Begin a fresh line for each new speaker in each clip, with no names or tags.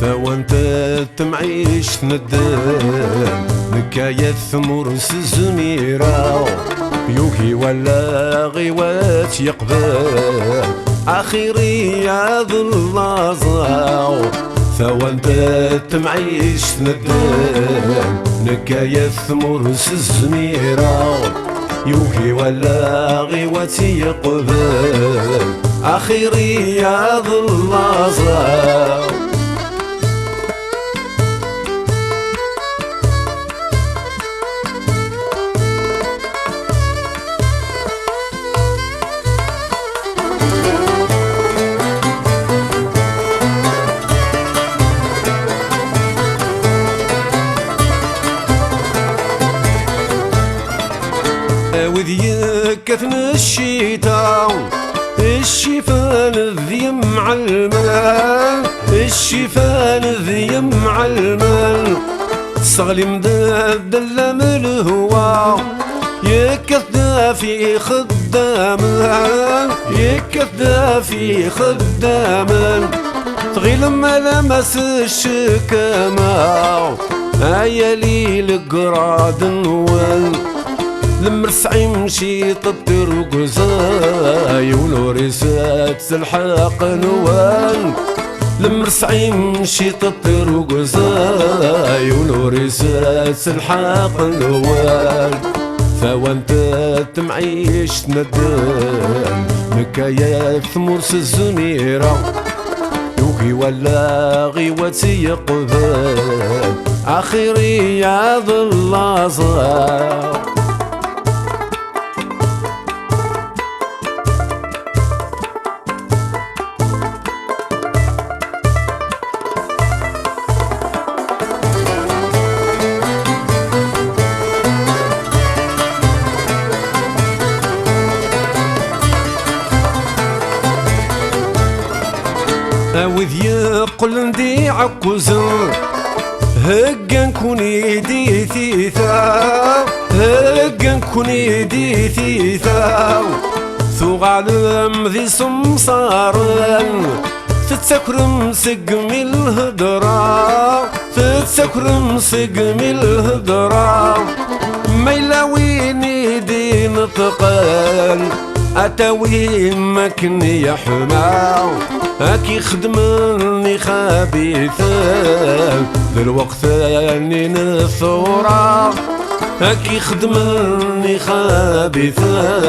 ثوا انت تمعيش ندم نكاية مرس الزميرة يوهي ولا غيوات يقبل اخيري يا ذو اللازاو ثوا انت تمعيش ندم نكاية مرس الزميرة يوهي ولا غيوات يقبل اخيري يا ذو اللازاو وذيك كثن الشتاء الشفان ذي مع المال الشفان ذي مع المال صغلي مدلم الهوا يكثنا في خدامان يكثنا في خدامان تغيل ما لمس الشكامة هيا ليل قراد نوال المرسعي مشي طبتر وقزاي ولوريسات الحق نوال المرسعي مشي طبتر وقزاي ولوريسات الحق نوال ثوا انت تمعيش ندم نكايات مرس الزميرة يوهي ولا غيواتي يقبل اخيري يا ذو اللازاو وذ يقول ندي عكوزر هكا نكون يدي ثيثا هكا نكون يدي ثيثا ثو عالم ذي سمصارن تتسكرم سقمي الهدرا تتسكرم سقمي الهدرا ما يلاويني دي نتقال أتاوي مكني يا حماو هاكي خدمني خبيثة للوقت اني نثورة هاكي خدمني خبيثة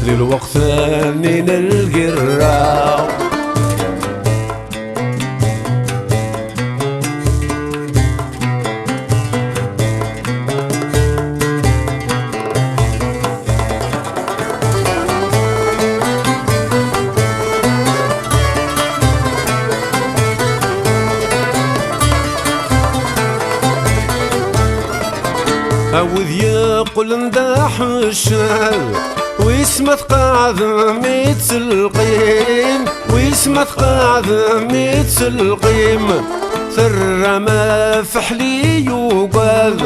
للوقت اني نلقرا وذ يقول نداح الشال ويسمث قاعد ميت القيم ويسمث قاعد ميت القيم ثر ما فحلي يوقظ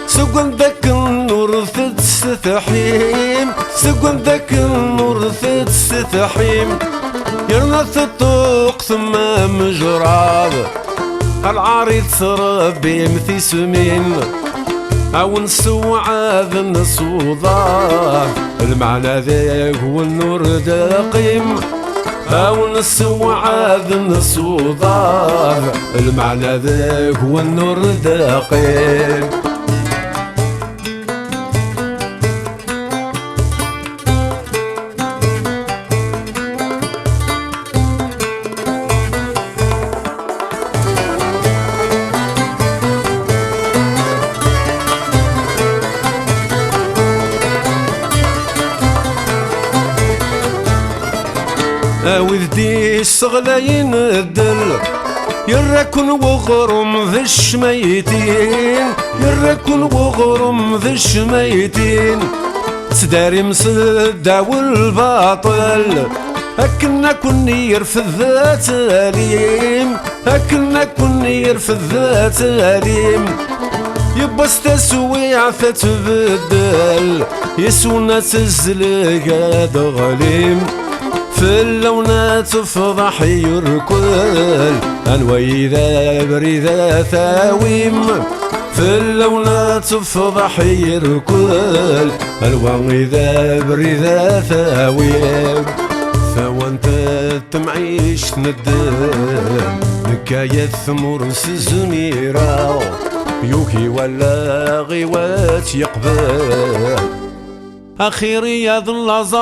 سقم ذاك النور تستحيم سقم ذاك النور تستحيم يرنث الطوق ثم مجراب العريض سربي مثي سمين أو نسوعاذ النصوضة المعنى ذاك هو النور داقيم أو نسوعاذ النصوضة المعنى ذاك هو النور داقيم وذدي الصغلين الدل يركن وغرم ذي الشميتين يركن وغرم ذي الشميتين تداري مسدة والباطل هكنا كني يرفض ذات أليم هكنا كني يرفض ذات أليم يبا استسويع فتبدل يسونا تزلق هذا غليم في اللونات تفضح يركل انوي ذا بريذا ثاويم في اللونات تفضح يركل انوي ذا بريذا ثاويم فوانت تمعيش ندم نكاية ثمور سزميرة يوكي ولا غيوات يقبل أخي رياض اللظى